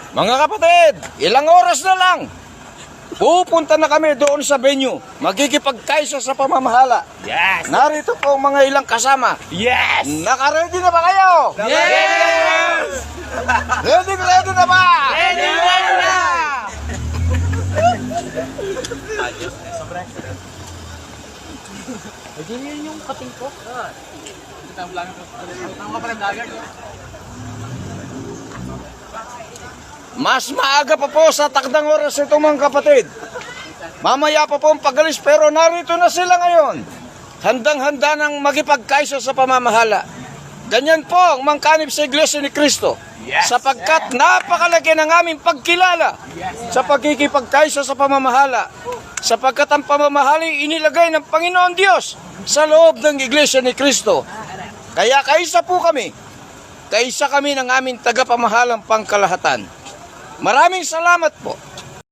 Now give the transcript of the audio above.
Mga kapatid, ilang oras na lang. Pupunta na kami doon sa venue. Magkikipagkaisa sa pamamahala. Yes! Narito po ang mga ilang kasama. Yes! Naka-ready na ba kayo? Yes! Ready na ba? Ready na! Ayun yung kating ko. Mas maaga pa po sa takdang oras ito mga kapatid. Mamaya pa po ang pagalis pero narito na sila ngayon. Handang-handa ng magipagkaisa sa pamamahala. Ganyan po ang mangkanib sa Iglesia ni Cristo. Yes. Sapagkat napakalaki ng aming pagkilala sa pagkikipagkaisa sa pamamahala. Sapagkat ang pamamahali inilagay ng Panginoon Diyos sa loob ng Iglesia ni Cristo. Kaya kaisa po kami. Kaisa kami ng aming tagapamahalang pangkalahatan. Maraming salamat po